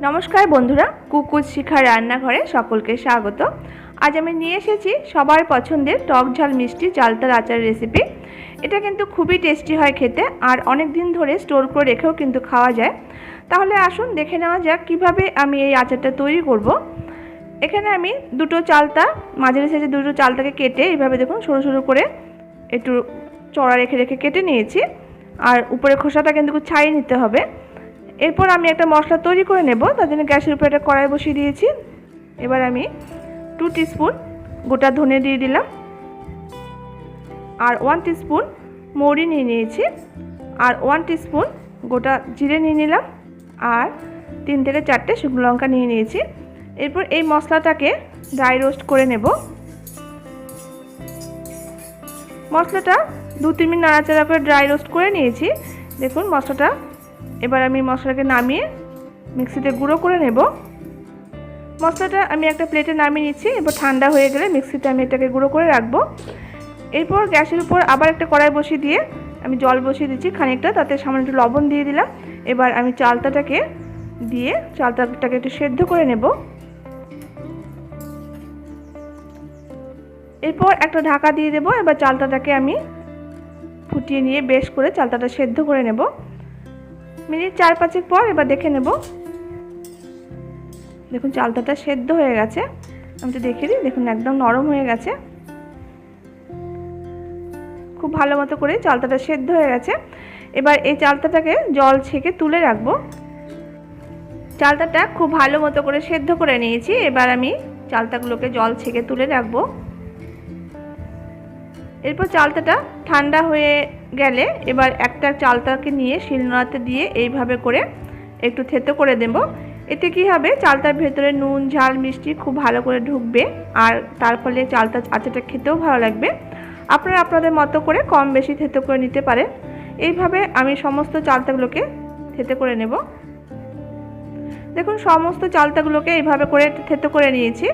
নমস্কার বন্ধুরা, কুকুর শিখা রান্নাঘরে সকলকে স্বাগত। আজ আমি নিয়ে এসেছি সবার পছন্দের টক ঝাল মিষ্টি চালতার আচার রেসিপি। এটা কিন্তু খুবই টেস্টি হয় খেতে, আর অনেক দিন ধরে স্টোর করে রেখেও কিন্তু খাওয়া যায়। তাহলে আসুন দেখে নেওয়া যাক কিভাবে আমি এই আচারটা তৈরি করব। এখানে আমি দুটো চালতা, মাঝারি সাইজের দুটো চালতাকে কেটে এইভাবে দেখুন সরু সরু করে একটু চড়া রেখে রেখে কেটে নিয়েছি, আর উপরে খোসাটা কিন্তু ছাড়িয়ে নিতে হবে। এরপর আমি একটা মশলা তৈরি করে নেব, তার জন্য গ্যাসের উপরে একটা কড়াই বসিয়ে দিয়েছি। এবার আমি 2 টিস্পুন গোটা ধনে দিয়ে দিলাম, আর 1 টিস্পুন মৌরি নিয়ে নিয়েছি, আর 1 টিস্পুন গোটা জিরে নিয়ে নিলাম, আর 3 থেকে 4টে শুকনো লঙ্কা নিয়ে নিয়েছি। এরপর এই মশলাটাকে ড্রাই রোস্ট করে নেব। মশলাটা 2-3 মিনিট নাড়াচাড়া করে ড্রাই রোস্ট করে নিয়েছি। দেখুন মশলাটা, এবার আমি মশলাটাকে নামিয়ে মিক্সিতে গুঁড়ো করে নেব। মশলাটা আমি একটা প্লেটে নামিয়ে নিচ্ছি। এবার ঠান্ডা হয়ে গেলে মিক্সিতে আমি এটাকে গুঁড়ো করে রাখবো। এরপর গ্যাসের উপর আবার একটা কড়াই বসিয়ে দিয়ে আমি জল বসিয়ে দিচ্ছি খানিকটা, তাতে সামান্য একটু লবণ দিয়ে দিলাম। এবার আমি চালতাটাকে দিয়ে চালতাটাকে একটু সেদ্ধ করে নেব। এরপর একটা ঢাকা দিয়ে দেবো। এবার চালতাটাকে আমি ফুটিয়ে নিয়ে বেশ করে চালতাটা সেদ্ধ করে নেব। মিনিট 4-5 পর এবার দেখে নেব। দেখুন চালতাটা সেদ্ধ হয়ে গেছে, আমি তো দেখে দিই। দেখুন একদম নরম হয়ে গেছে, খুব ভালো মতো করে চালতাটা সেদ্ধ হয়ে গেছে। এবার এই চালতাটাকে জল ছেঁকে তুলে রাখবো। চালতাটা খুব ভালো মতো করে সেদ্ধ করে নিয়েছি। এবার আমি চালতাগুলোকে জল ছেঁকে তুলে রাখবো। এরপর চালতাটা ঠান্ডা হয়ে গেলে এবার একটা চালতাকে নিয়ে শিলনোড়াতে দিয়ে এইভাবে করে একটু থেতো করে দেব। এতে কি হবে, চালতার ভেতরে নুন ঝাল মিষ্টি খুব ভালো করে ঢুকবে, আর তার ফলে চালতা আচারটা খেতেও ভালো লাগবে। আপনারা আপনাদের মতো করে কম বেশি থেতো করে নিতে পারেন। এইভাবে আমি সমস্ত চালতাগুলোকে থেতো করে নেব। দেখুন সমস্ত চালতাগুলোকে এইভাবে করে থেতো করে নিয়েছি।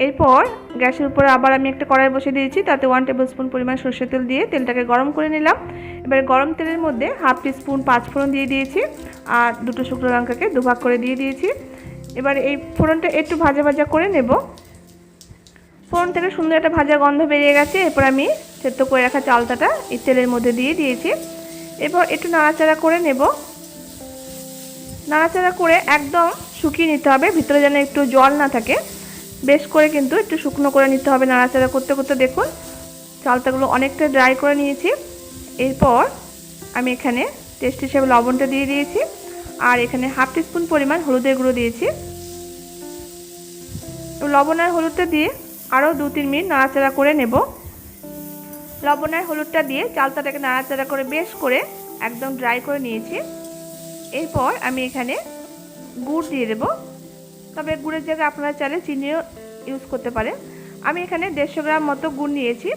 এরপর গ্যাসের উপরে আবার আমি একটা কড়াই বসিয়ে দিয়েছি, তাতে 1 টেবিলস্পুন পরিমাণ সরষের তেল দিয়ে তেলটাকে গরম করে নিলাম। এবার গরম তেলের মধ্যে 1/2 টিস্পুন পাঁচফোড়ন দিয়ে দিয়েছি, আর দুটো শুকনো লঙ্কাকে দুভাগ করে দিয়ে দিয়েছি। এবার এই ফোড়নটা একটু ভাজা ভাজা করে নেব। ফোড়ন থেকে সুন্দর একটা ভাজা গন্ধ বেরিয়ে গেছে। এরপর আমি সেদ্ধ করে রাখা চালতাটা এই তেলের মধ্যে দিয়ে দিয়েছি। এরপর একটু নাড়াচাড়া করে নেব। নাড়াচাড়া করে একদম শুকিয়ে নিতে হবে, ভিতরে যেন একটু জল না থাকে। বেশ করে কিন্তু একটু শুকনো করে নিতে হবে নাড়াচাড়া করতে করতে। দেখুন চালতাগুলো অনেকটা ড্রাই করে নিয়েছি। এরপর আমি এখানে টেস্ট হিসেবে লবণটা দিয়ে দিয়েছি, আর এখানে 1/2 টিস্পুন পরিমাণ হলুদের গুঁড়ো দিয়েছি। লবণ আর হলুদটা দিয়ে আরও 2-3 মিনিট নাড়াচাড়া করে নেব। লবণ আর হলুদটা দিয়ে চালতাটাকে নাড়াচাড়া করে বেশ করে একদম ড্রাই করে নিয়েছি। এরপর আমি এখানে গুড় দিয়ে দেবো, তবে গুড়ের জায়গায় আপনারা চাইলে চিনিও ইউজ করতে পারেন। আমি এখানে 150 গ্রাম মতো গুড় নিয়েছি।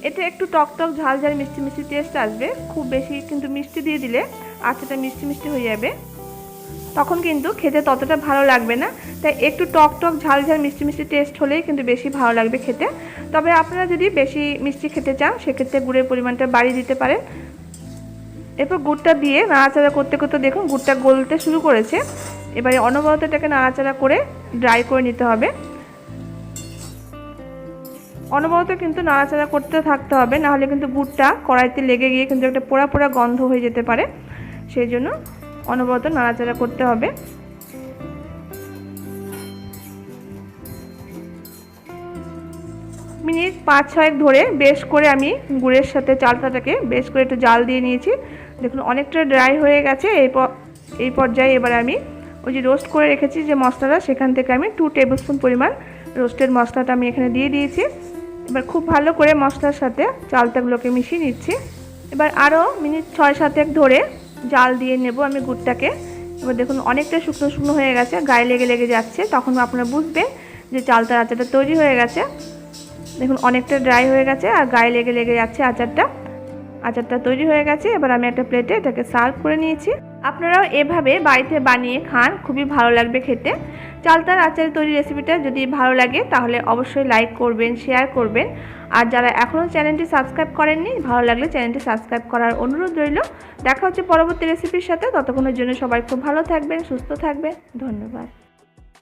এতে একটু টক টক ঝাল ঝাল মিষ্টি মিষ্টি টেস্ট আসবে। খুব বেশি কিন্তু মিষ্টি দিয়ে দিলে আচারটা মিষ্টি মিষ্টি হয়ে যাবে, তখন কিন্তু খেতে ততটা ভালো লাগবে না। তাই একটু টক টক ঝাল ঝাল মিষ্টি মিষ্টি টেস্ট হলেই কিন্তু বেশি ভালো লাগবে খেতে। তবে আপনারা যদি বেশি মিষ্টি খেতে চান সেক্ষেত্রে গুড়ের পরিমাণটা বাড়িয়ে দিতে পারেন। এরপর গুড়টা দিয়ে নাড়াচাড়া করতে করতে দেখুন গুড়টা গলতে শুরু করেছে। এবারে অনবরত এটাকে নাড়াচাড়া করে ড্রাই করে নিতে হবে। অনবরত কিন্তু নাড়াচাড়া করতে থাকতে হবে, নাহলে কিন্তু গুড়টা কড়াইতে লেগে গিয়ে কিন্তু একটা পোড়া পোড়া গন্ধ হয়ে যেতে পারে। সেই জন্য অনবরত নাড়াচাড়া করতে হবে। মিনিট 5-6 ধরে বেশ করে আমি গুড়ের সাথে চালতাটাকে বেশ করে একটু জাল দিয়ে নিয়েছি। দেখুন অনেকটা ড্রাই হয়ে গেছে। এই পর্যায়ে এবার আমি ওই যে রোস্ট করে রেখেছি যে মশলাটা, সেখান থেকে আমি 2 টেবিলস্পুন পরিমাণ রোস্টেড মশলাটা আমি এখানে দিয়ে দিয়েছি। এবার খুব ভালো করে মশলার সাথে চালতাগুলোকে মিশিয়ে নিচ্ছি। এবার আরও মিনিট 6-7 ধরে জাল দিয়ে নেব আমি গুড়টাকে। এবার দেখুন অনেকটা শুকনো শুকনো হয়ে গেছে, গায়ে লেগে লেগে যাচ্ছে, তখন আপনারা বুঝবেন যে চালতার আচারটা তৈরি হয়ে গেছে। দেখুন অনেকটা ড্রাই হয়ে গেছে আর গায়ে লেগে লেগে যাচ্ছে আচারটা তৈরি হয়ে গেছে। এবার আমি একটা প্লেটে এটাকে সার্ভ করে নিয়েছি। আপনারাও এভাবে বাড়িতে বানিয়ে খান, খুবই ভালো লাগবে খেতে। চালতার আচার তৈরি রেসিপিটা যদি ভালো লাগে তাহলে অবশ্যই লাইক করবেন, শেয়ার করবেন। আর যারা এখনও চ্যানেলটি সাবস্ক্রাইব করেননি, ভালো লাগলে চ্যানেলটি সাবস্ক্রাইব করার অনুরোধ রইল। দেখা হচ্ছে পরবর্তী রেসিপির সাথে। ততক্ষণের জন্য সবাই খুব ভালো থাকবেন, সুস্থ থাকবেন। ধন্যবাদ।